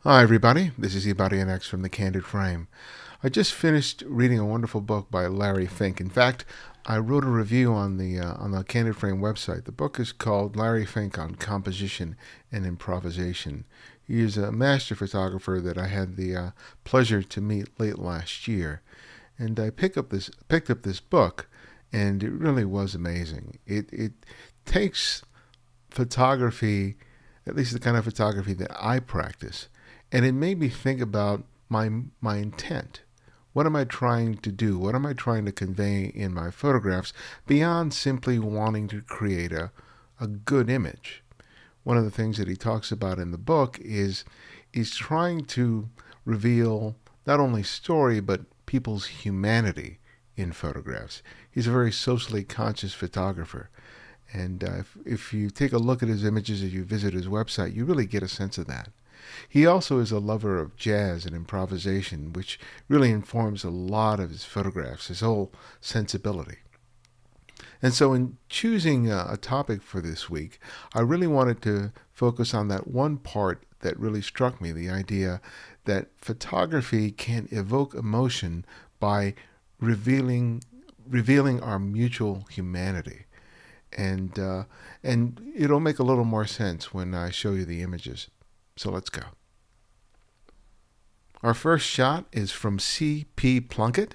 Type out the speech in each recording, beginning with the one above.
Hi everybody, this is Ibarionex from the Candid Frame. I just finished reading a wonderful book by Larry Fink. In fact, I wrote a review on the Candid Frame website. The book is called Larry Fink on Composition and Improvisation. He is a master photographer that I had the pleasure to meet late last year, and I picked up this book, and it really was amazing. It takes photography, at least the kind of photography that I practice, and it made me think about my intent. What am I trying to do? What am I trying to convey in my photographs beyond simply wanting to create a good image? One of the things that he talks about in the book is trying to reveal not only story but people's humanity in photographs. He's a very socially conscious photographer. And if you take a look at his images, if you visit his website, you really get a sense of that. He also is a lover of jazz and improvisation, which really informs a lot of his photographs, his whole sensibility. And so, in choosing a topic for this week, I really wanted to focus on that one part that really struck me, the idea that photography can evoke emotion by revealing revealing our mutual humanity. And it'll make a little more sense when I show you the images. So let's go. Our first shot is from C.P. Plunket.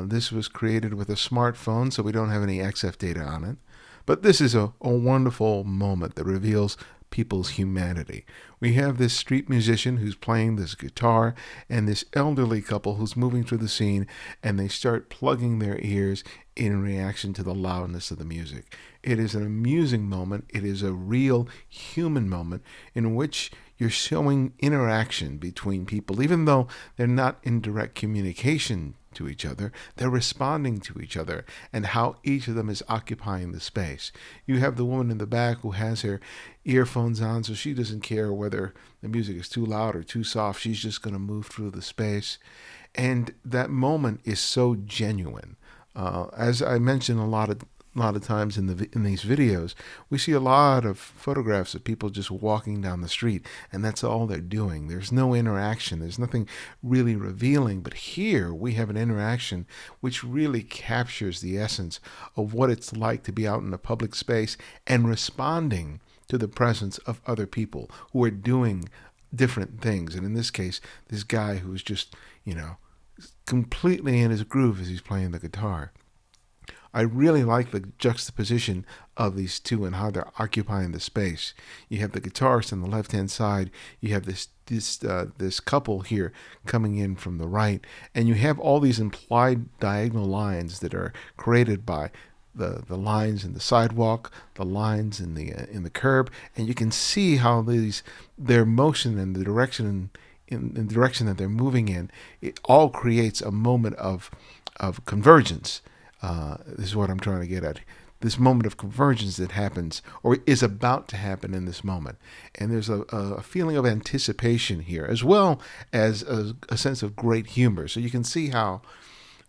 This was created with a smartphone, so we don't have any XF data on it. But this is a wonderful moment that reveals people's humanity. We have this street musician who's playing this guitar and this elderly couple who's moving through the scene, and they start plugging their ears in reaction to the loudness of the music. It is an amusing moment. It is a real human moment in which you're showing interaction between people, even though they're not in direct communication to each other, they're responding to each other and how each of them is occupying the space. You have the woman in the back who has her earphones on, so she doesn't care whether the music is too loud or too soft. She's just going to move through the space. And that moment is so genuine. As I mentioned a lot of times in these videos, we see a lot of photographs of people just walking down the street, and that's all they're doing. There's no interaction. There's nothing really revealing. But here we have an interaction which really captures the essence of what it's like to be out in a public space and responding to the presence of other people who are doing different things. And in this case, this guy who's just, completely in his groove as he's playing the guitar. I really like the juxtaposition of these two and how they're occupying the space. You have the guitarist on the left-hand side. You have this couple here coming in from the right, and you have all these implied diagonal lines that are created by the lines in the sidewalk, the lines in the curb, and you can see how their motion and the direction in the direction that they're moving in, it all creates a moment of convergence. This is what I'm trying to get at. This moment of convergence that happens or is about to happen in this moment. And there's a feeling of anticipation here, as well as a sense of great humor. So you can see how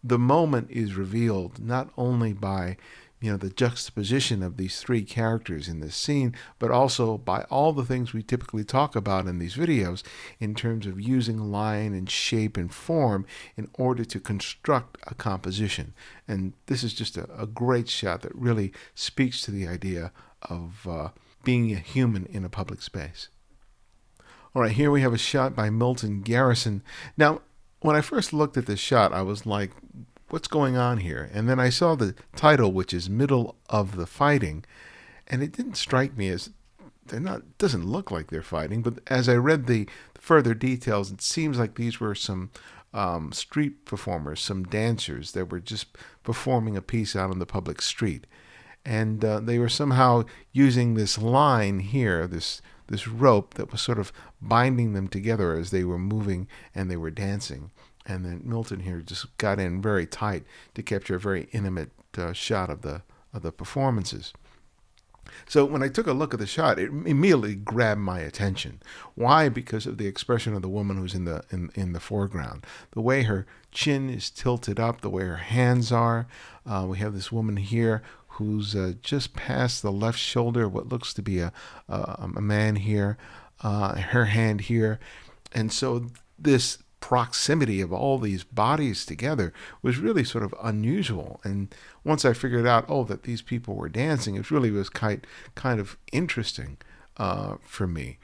the moment is revealed not only by the juxtaposition of these three characters in this scene, but also by all the things we typically talk about in these videos in terms of using line and shape and form in order to construct a composition. And this is just a great shot that really speaks to the idea of being a human in a public space. All right, here we have a shot by Milton Garrison. Now, when I first looked at this shot, I was like, what's going on here? And then I saw the title, which is Middle of the Fighting, and it didn't strike me as doesn't look like they're fighting, but as I read the further details, it seems like these were some street performers, some dancers that were just performing a piece out on the public street. And they were somehow using this line here, this rope that was sort of binding them together as they were moving and they were dancing. And then Milton here just got in very tight to capture a very intimate shot of the performances. So when I took a look at the shot, it immediately grabbed my attention. Why? Because of the expression of the woman who's in the foreground, the way her chin is tilted up, the way her hands are. We have this woman here who's just past the left shoulder, what looks to be a man here, her hand here. And so this proximity of all these bodies together was really sort of unusual. And once I figured out, oh, that these people were dancing, it really was kind of interesting for me,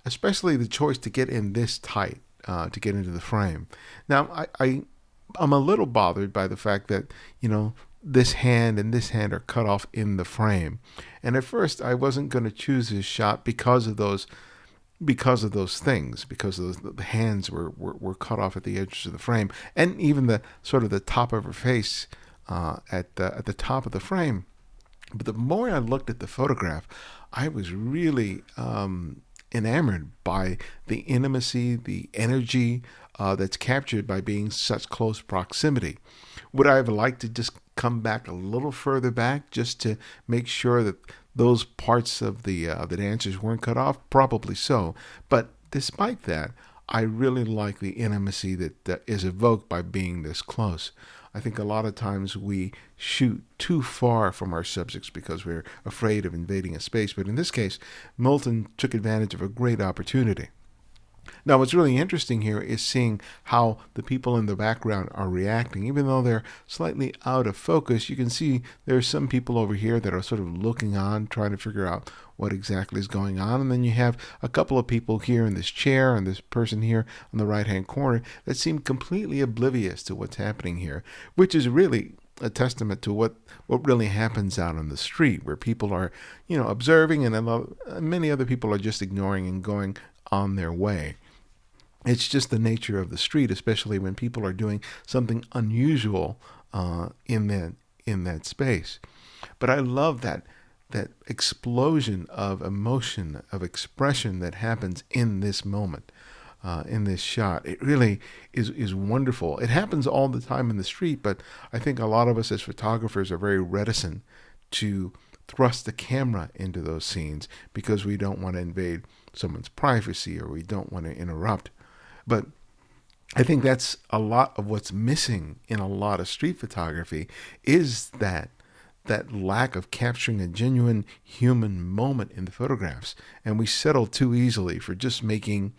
especially the choice to get in this tight to get into the frame. Now, I'm a little bothered by the fact that, this hand and this hand are cut off in the frame. And at first, I wasn't going to choose this shot because of those things, because the hands were cut off at the edges of the frame, and even the sort of the top of her face at the top of the frame. But the more I looked at the photograph, I was really enamored by the intimacy, the energy that's captured by being such close proximity. Would I have liked to just come back a little further back just to make sure that those parts of the dancers weren't cut off? Probably so. But despite that, I really like the intimacy that is evoked by being this close. I think a lot of times we shoot too far from our subjects because we're afraid of invading a space. But in this case, Milton took advantage of a great opportunity. Now, what's really interesting here is seeing how the people in the background are reacting. Even though they're slightly out of focus, you can see there are some people over here that are sort of looking on, trying to figure out what exactly is going on. And then you have a couple of people here in this chair and this person here on the right-hand corner that seem completely oblivious to what's happening here, which is really a testament to what really happens out on the street, where people are, observing, and many other people are just ignoring and going on their way. It's just the nature of the street, especially when people are doing something unusual in that space. But I love that explosion of emotion, of expression that happens in this moment, in this shot. It really is wonderful. It happens all the time in the street, but I think a lot of us as photographers are very reticent to thrust the camera into those scenes because we don't want to invade someone's privacy, or we don't want to interrupt. But I think that's a lot of what's missing in a lot of street photography, is that lack of capturing a genuine human moment in the photographs. And we settle too easily for just making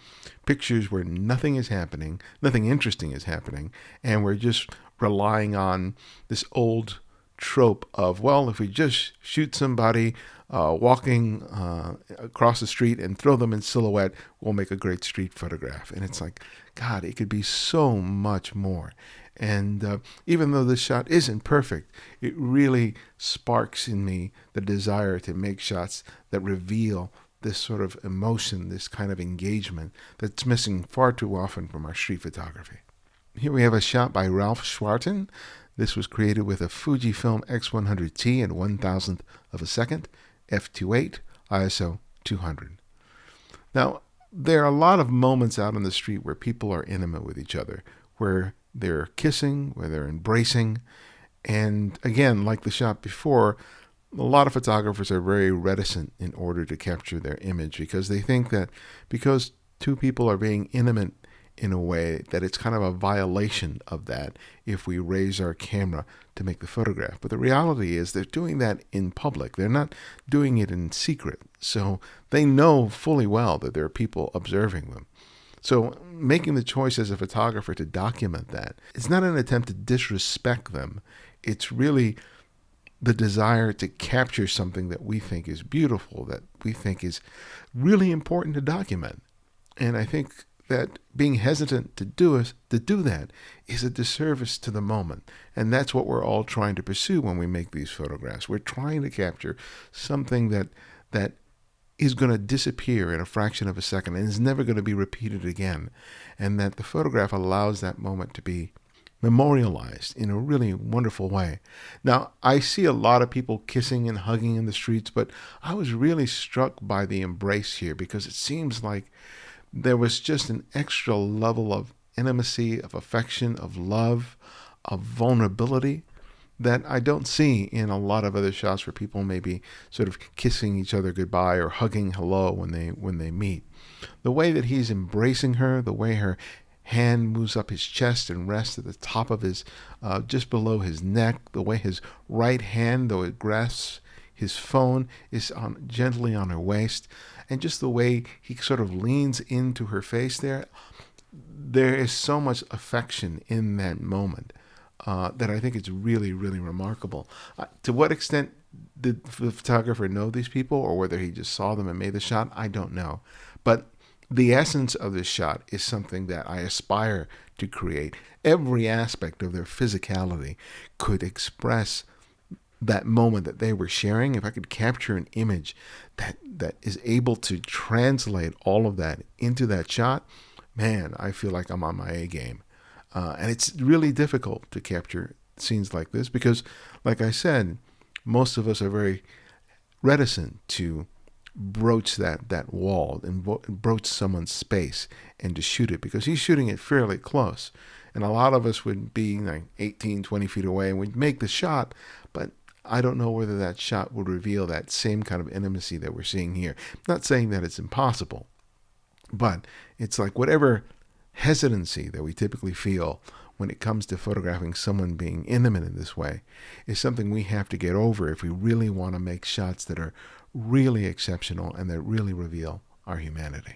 pictures where nothing is happening, nothing interesting is happening, and we're just relying on this old trope of, well, if we just shoot somebody walking across the street and throw them in silhouette, we'll make a great street photograph. And it's like, God, it could be so much more. And even though this shot isn't perfect, it really sparks in me the desire to make shots that reveal this sort of emotion, this kind of engagement that's missing far too often from our street photography. Here we have a shot by Ralph Schwarten. This was created with a Fujifilm X100T at 1,000th of a second, f2.8, ISO 200. Now, there are a lot of moments out on the street where people are intimate with each other, where they're kissing, where they're embracing. And again, like the shot before, a lot of photographers are very reticent in order to capture their image because they think that because two people are being intimate in a way that it's kind of a violation of that if we raise our camera to make the photograph. But the reality is they're doing that in public. They're not doing it in secret. So they know fully well that there are people observing them. So making the choice as a photographer to document that, it's not an attempt to disrespect them. It's really the desire to capture something that we think is beautiful, that we think is really important to document. And I think that being hesitant to do that is a disservice to the moment. And that's what we're all trying to pursue when we make these photographs. We're trying to capture something that is going to disappear in a fraction of a second and is never going to be repeated again. And that the photograph allows that moment to be memorialized in a really wonderful way. Now, I see a lot of people kissing and hugging in the streets, but I was really struck by the embrace here because it seems like there was just an extra level of intimacy, of affection, of love, of vulnerability that I don't see in a lot of other shots where people may be sort of kissing each other goodbye or hugging hello when they meet. The way that he's embracing her, the way her hand moves up his chest and rests at the top of his, just below his neck, the way his right hand, though it grasps His phone is gently on her waist, and just the way he sort of leans into her face there is so much affection in that moment that I think it's really, really remarkable. To what extent did the photographer know these people, or whether he just saw them and made the shot, I don't know. But the essence of this shot is something that I aspire to create. Every aspect of their physicality could express that moment that they were sharing. If I could capture an image that is able to translate all of that into that shot, man, I feel like I'm on my A game. And it's really difficult to capture scenes like this because, like I said, most of us are very reticent to broach that wall and broach someone's space and to shoot it because he's shooting it fairly close. And a lot of us would be like 18, 20 feet away and we'd make the shot, but I don't know whether that shot would reveal that same kind of intimacy that we're seeing here. I'm not saying that it's impossible, but it's like whatever hesitancy that we typically feel when it comes to photographing someone being intimate in this way is something we have to get over if we really want to make shots that are really exceptional and that really reveal our humanity.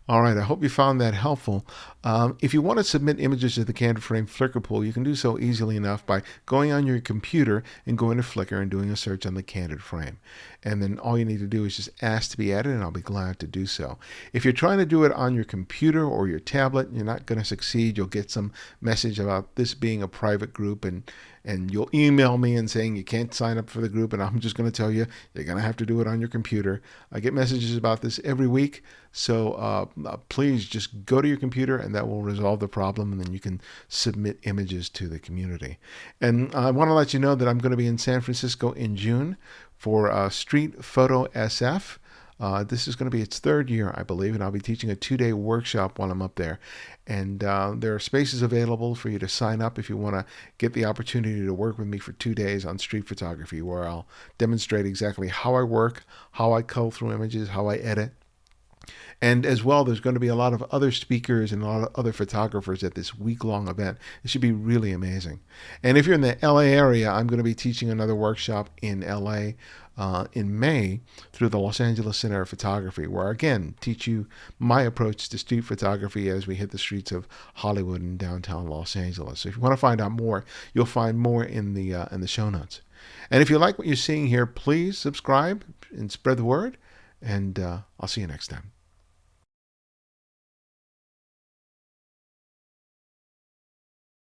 All right, I hope you found that helpful. If you want to submit images to the Candid Frame Flickr Pool, you can do so easily enough by going on your computer and going to Flickr and doing a search on the Candid Frame. And then all you need to do is just ask to be added, and I'll be glad to do so. If you're trying to do it on your computer or your tablet, you're not going to succeed. You'll get some message about this being a private group, and you'll email me and saying you can't sign up for the group, and I'm just going to tell you you're going to have to do it on your computer. I get messages about this every week, so please just go to your computer and that will resolve the problem, and then you can submit images to the community. And I want to let you know that I'm going to be in San Francisco in June for StreetFoto SF. This is going to be its third year, I believe, and I'll be teaching a 2-day workshop while I'm up there. And there are spaces available for you to sign up if you want to get the opportunity to work with me for 2 days on street photography, where I'll demonstrate exactly how I work, how I cull through images, how I edit. And as well, there's going to be a lot of other speakers and a lot of other photographers at this week-long event. It should be really amazing. And if you're in the LA area, I'm going to be teaching another workshop in LA in May through the Los Angeles Center of Photography, where I again teach you my approach to street photography as we hit the streets of Hollywood and downtown Los Angeles. So if you want to find out more, you'll find more in the show notes. And if you like what you're seeing here, please subscribe and spread the word. And I'll see you next time.